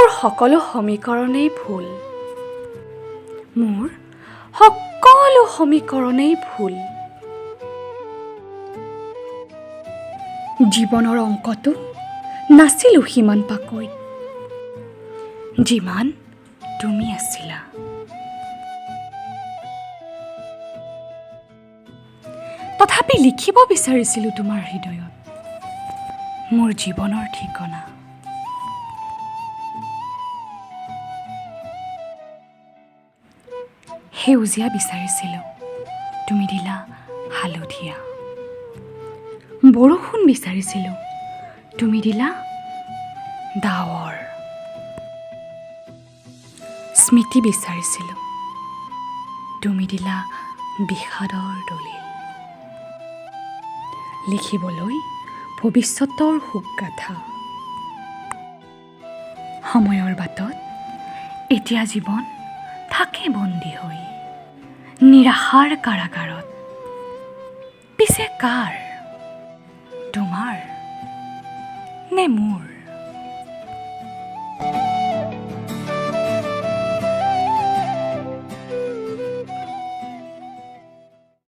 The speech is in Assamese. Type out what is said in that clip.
মোৰ সকলো সমীকৰণেই ভুল। মোৰ সকলো সমীকৰণেই ভুল। জীৱনৰ অংকটো নাছিলোঁ সিমান পাকৈত, যিমান তুমি আছিলা। তথাপি লিখিব বিচাৰিছিলোঁ তোমাৰ হৃদয়ত মোৰ জীৱনৰ ঠিকনা। সেউজীয়া বিচাৰিছিলোঁ, তুমি দিলা হালধীয়া। বৰষুণ বিচাৰিছিলোঁ, তুমি দিলা ডাৱৰ। স্মৃতি বিচাৰিছিলোঁ, তুমি দিলা বিষাদৰ দলিল। লিখিবলৈ ভৱিষ্যতৰ শোকগাথা। সময়ৰ বাটত এতিয়া জীৱন থাকে বন্দী হৈ নিৰাশাৰ কাৰাগাৰত। পিছে কাৰ, তোমাৰ নে মোৰ?